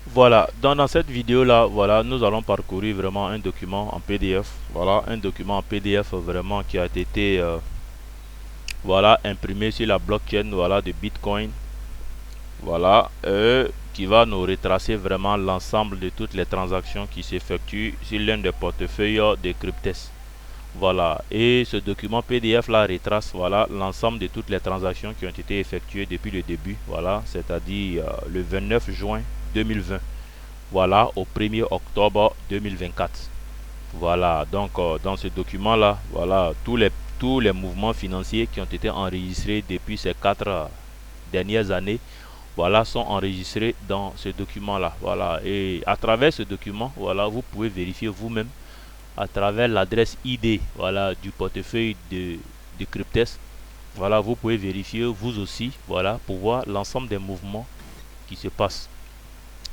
Voilà, dans cette vidéo là, voilà, nous allons parcourir vraiment un document en PDF. Voilà, un document en PDF vraiment qui a été voilà, imprimé sur la blockchain voilà, de Bitcoin. Voilà, qui va nous retracer vraiment l'ensemble de toutes les transactions qui s'effectuent sur l'un des portefeuilles de Cryptes. Voilà, et ce document PDF là retrace voilà l'ensemble de toutes les transactions qui ont été effectuées depuis le début, voilà, c'est-à-dire le 29 juin 2020. Voilà, au 1er octobre 2024. Voilà, donc dans ce document-là, voilà, tous les mouvements financiers qui ont été enregistrés depuis ces 4 dernières années, voilà, sont enregistrés dans ce document-là. Voilà, et à travers ce document, voilà, vous pouvez vérifier vous-même à travers l'adresse ID, voilà, du portefeuille de Cryptes. Voilà, vous pouvez vérifier vous aussi, voilà, pour voir l'ensemble des mouvements qui se passent.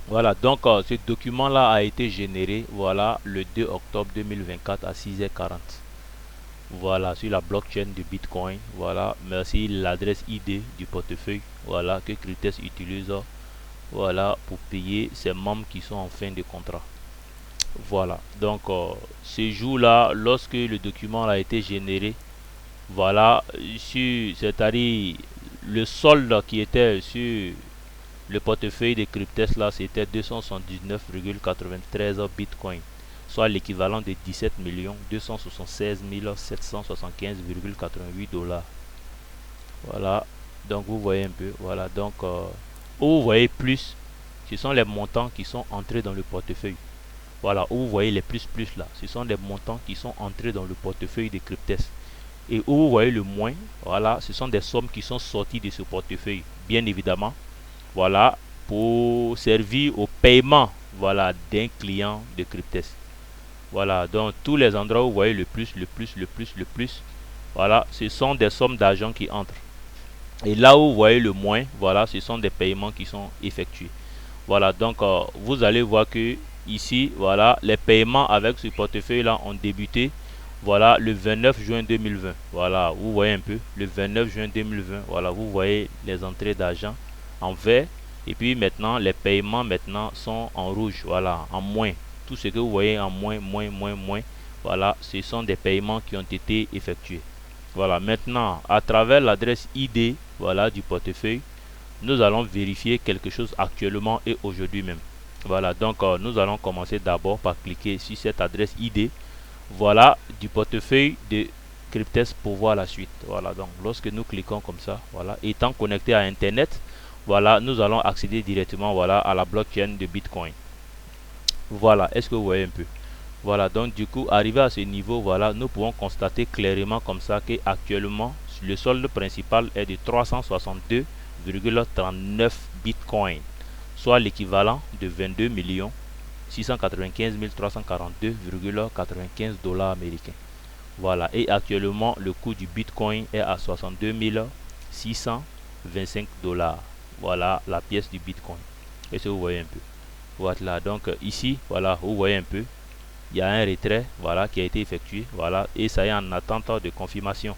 Voilà, donc ce document-là a été généré voilà, le 2 octobre 2024 à 6h40. Voilà, sur la blockchain de Bitcoin. Voilà, merci l'adresse ID du portefeuille voilà, que Cryptes utilise voilà, pour payer ses membres qui sont en fin de contrat. Voilà, donc ce jour-là, lorsque le document a été généré, voilà, c'est-à-dire le solde qui était sur le portefeuille de Cryptes là, c'était 279,93 Bitcoin, soit l'équivalent de 17 276 775,88 $. Voilà, donc vous voyez un peu, voilà, donc où vous voyez plus, ce sont les montants qui sont entrés dans le portefeuille. Voilà, où vous voyez les plus là, ce sont des montants qui sont entrés dans le portefeuille de Cryptes. Et où vous voyez le moins, voilà, ce sont des sommes qui sont sorties de ce portefeuille. Bien évidemment, voilà, pour servir au paiement voilà, d'un client de Cryptes. Voilà, donc tous les endroits où vous voyez le plus, voilà, ce sont des sommes d'argent qui entrent. Et là où vous voyez le moins, voilà, ce sont des paiements qui sont effectués. Voilà, donc vous allez voir que ici, voilà, les paiements avec ce portefeuille-là ont débuté, voilà, le 29 juin 2020. Voilà, vous voyez un peu, le 29 juin 2020, voilà, vous voyez les entrées d'argent en vert. Et puis maintenant, les paiements maintenant sont en rouge, voilà, en moins. Tout ce que vous voyez en moins, moins, voilà, ce sont des paiements qui ont été effectués. Voilà, maintenant, à travers l'adresse ID, voilà, du portefeuille, nous allons vérifier quelque chose actuellement et aujourd'hui même. Voilà, donc nous allons commencer d'abord par cliquer sur cette adresse ID, voilà, du portefeuille de Cryptes pour voir la suite. Voilà, donc lorsque nous cliquons comme ça, voilà, étant connecté à Internet, voilà, nous allons accéder directement, voilà, à la blockchain de Bitcoin. Voilà, est-ce que vous voyez un peu? Voilà, donc du coup, arrivé à ce niveau, voilà, nous pouvons constater clairement comme ça que actuellement le solde principal est de 362,39 Bitcoin, soit l'équivalent de 22 695 342,95 dollars américains. Voilà, et actuellement le coût du Bitcoin est à 62 625 dollars. Voilà la pièce du Bitcoin. Est-ce que vous voyez un peu? Voilà, donc ici, voilà, vous voyez un peu, il y a un retrait voilà, qui a été effectué. Voilà, et ça est en attente de confirmation.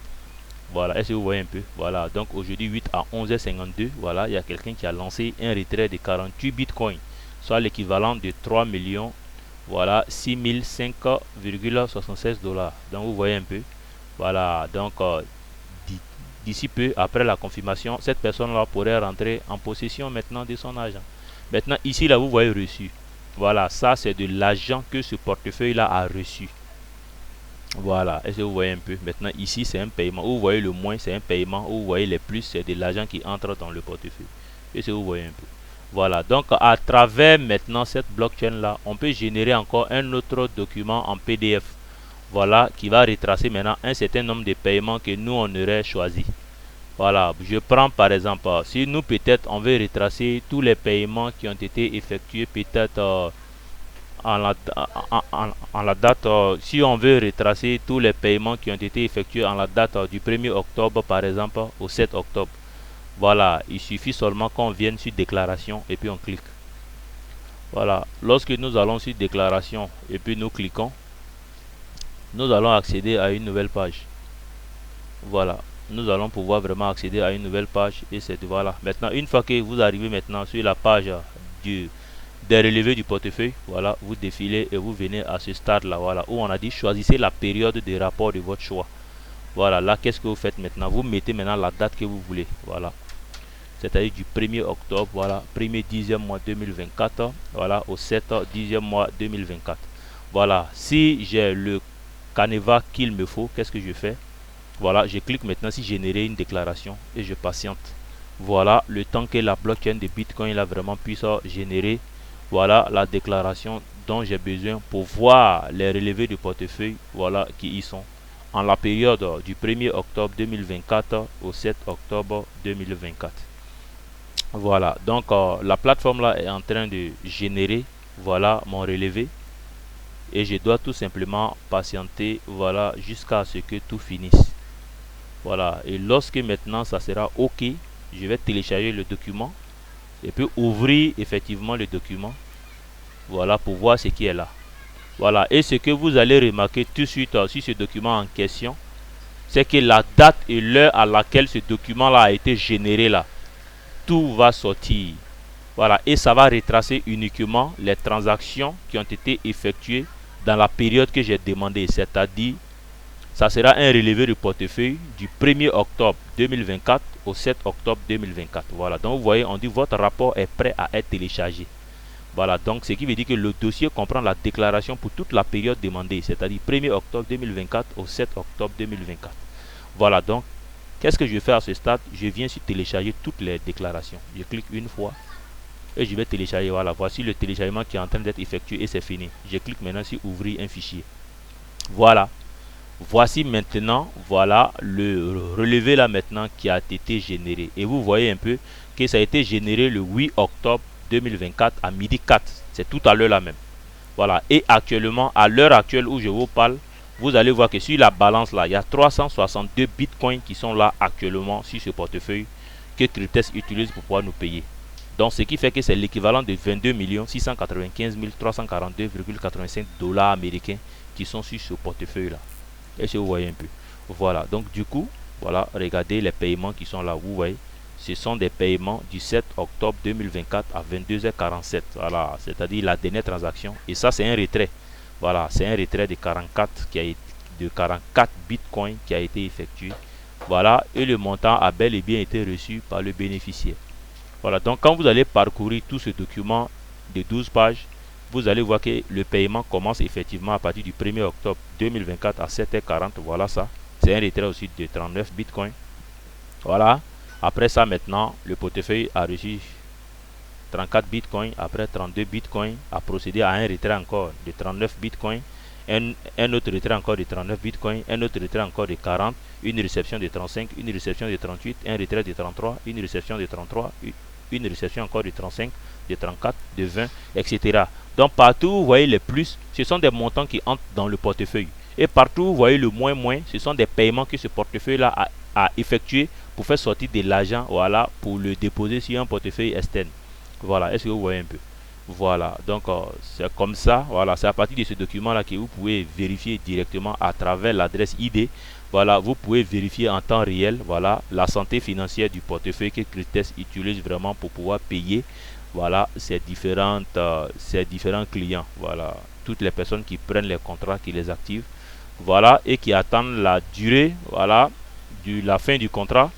Voilà, est-ce que vous voyez un peu? Voilà, donc aujourd'hui 8 à 11h52, voilà, il y a quelqu'un qui a lancé un retrait de 48 bitcoins, soit l'équivalent de 3 millions, voilà, 6005,76 dollars. Donc vous voyez un peu, voilà, donc d'ici peu, après la confirmation, cette personne-là pourrait rentrer en possession maintenant de son argent. Maintenant, ici, là, vous voyez reçu. Voilà, ça, c'est de l'argent que ce portefeuille-là a reçu. Voilà, est-ce que vous voyez un peu? Maintenant, ici, c'est un paiement. Où vous voyez le moins, c'est un paiement. Où vous voyez les plus, c'est de l'argent qui entre dans le portefeuille. Est-ce que vous voyez un peu? Voilà, donc à travers maintenant cette blockchain-là, on peut générer encore un autre document en PDF. Voilà, qui va retracer maintenant un certain nombre de paiements que nous, on aurait choisi. Voilà, je prends par exemple, si nous peut-être on veut retracer tous les paiements qui ont été effectués peut-être en la date, si on veut retracer tous les paiements qui ont été effectués en la date du 1er octobre par exemple au 7 octobre. Voilà, il suffit seulement qu'on vienne sur déclaration et puis on clique. Voilà, lorsque nous allons sur déclaration et puis nous cliquons, nous allons accéder à une nouvelle page. Voilà, nous allons pouvoir vraiment accéder à une nouvelle page et c'est voilà. Maintenant, une fois que vous arrivez maintenant sur la page du des relevés du portefeuille, voilà, vous défilez et vous venez à ce stade là, voilà, où on a dit choisissez la période de rapport de votre choix. Voilà, là qu'est-ce que vous faites maintenant? Vous mettez maintenant la date que vous voulez, voilà, c'est-à-dire du 1er octobre, voilà, 1er 10e mois 2024, voilà, au 7 10e mois 2024. Voilà, si j'ai le Caneva qu'il me faut, qu'est-ce que je fais? Voilà, je clique maintenant sur générer une déclaration et je patiente. Voilà, le temps que la blockchain de Bitcoin là vraiment puisse générer, voilà la déclaration dont j'ai besoin pour voir les relevés du portefeuille, voilà qui y sont en la période du 1er octobre 2024 au 7 octobre 2024. Voilà, donc la plateforme là est en train de générer, voilà mon relevé, et je dois tout simplement patienter, voilà, jusqu'à ce que tout finisse. Voilà, et lorsque maintenant ça sera OK, je vais télécharger le document et puis ouvrir effectivement le document, voilà, pour voir ce qui est là. Voilà, et ce que vous allez remarquer tout de suite sur ce document en question, c'est que la date et l'heure à laquelle ce document là a été généré là, tout va sortir. Voilà, et ça va retracer uniquement les transactions qui ont été effectuées dans la période que j'ai demandé, c'est-à-dire ça sera un relevé de portefeuille du 1er octobre 2024 au 7 octobre 2024. Voilà, donc vous voyez, on dit votre rapport est prêt à être téléchargé. Voilà, donc ce qui veut dire que le dossier comprend la déclaration pour toute la période demandée, c'est-à-dire 1er octobre 2024 au 7 octobre 2024. Voilà, donc qu'est-ce que je fais à ce stade? Je viens sur télécharger toutes les déclarations. Je clique une fois et je vais télécharger. Voilà, voici le téléchargement qui est en train d'être effectué et c'est fini. Je clique maintenant sur ouvrir un fichier. Voilà. Voici maintenant, voilà le relevé là maintenant qui a été généré. Et vous voyez un peu que ça a été généré le 8 octobre 2024 à midi 4. C'est tout à l'heure là même. Voilà. Et actuellement, à l'heure actuelle où je vous parle, vous allez voir que sur la balance là, il y a 362 bitcoins qui sont là actuellement sur ce portefeuille que Cryptex utilise pour pouvoir nous payer. Donc ce qui fait que c'est l'équivalent de 22 695 342,85 dollars américains qui sont sur ce portefeuille là. Est-ce que vous voyez un peu? Voilà, donc du coup, voilà, regardez les paiements qui sont là, vous voyez, ce sont des paiements du 7 octobre 2024 à 22h47, voilà, c'est-à-dire la dernière transaction, et ça c'est un retrait, voilà, c'est un retrait de 44 bitcoins qui a été effectué, voilà, et le montant a bel et bien été reçu par le bénéficiaire. Voilà, donc quand vous allez parcourir tout ce document de 12 pages, vous allez voir que le paiement commence effectivement à partir du 1er octobre 2024 à 7h40. Voilà ça. C'est un retrait aussi de 39 bitcoins. Voilà. Après ça, maintenant, le portefeuille a reçu 34 bitcoins. Après 32 bitcoins, a procédé à un retrait encore de 39 bitcoins. Un autre retrait encore de 39 bitcoins. Un autre retrait encore de 40. Une réception de 35. Une réception de 38. Un retrait de 33. Une réception de 33. Une réception encore de 35. De 34. De 20. Etc. Donc partout vous voyez les plus, ce sont des montants qui entrent dans le portefeuille. Et partout vous voyez le moins, ce sont des paiements que ce portefeuille-là a effectué pour faire sortir de l'argent, voilà, pour le déposer sur un portefeuille externe. Voilà, est-ce que vous voyez un peu? Voilà, donc c'est comme ça, voilà, c'est à partir de ce document-là que vous pouvez vérifier directement à travers l'adresse ID. Voilà, vous pouvez vérifier en temps réel, voilà, la santé financière du portefeuille que Cryptex utilise vraiment pour pouvoir payer, voilà, ces différents clients, voilà, toutes les personnes qui prennent les contrats, qui les activent, voilà, et qui attendent la durée, voilà, de la fin du contrat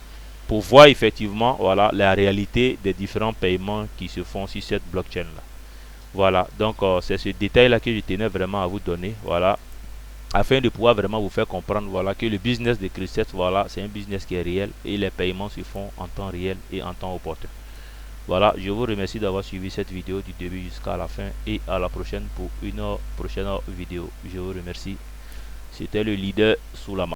pour voir effectivement, voilà, la réalité des différents paiements qui se font sur cette blockchain là. Voilà, donc c'est ce détail là que je tenais vraiment à vous donner, voilà, afin de pouvoir vraiment vous faire comprendre, voilà, que le business de Cryptex, voilà, c'est un business qui est réel et les paiements se font en temps réel et en temps opportun. Voilà, je vous remercie d'avoir suivi cette vidéo du début jusqu'à la fin et à la prochaine pour une prochaine vidéo. Je vous remercie. C'était le leader sous la main.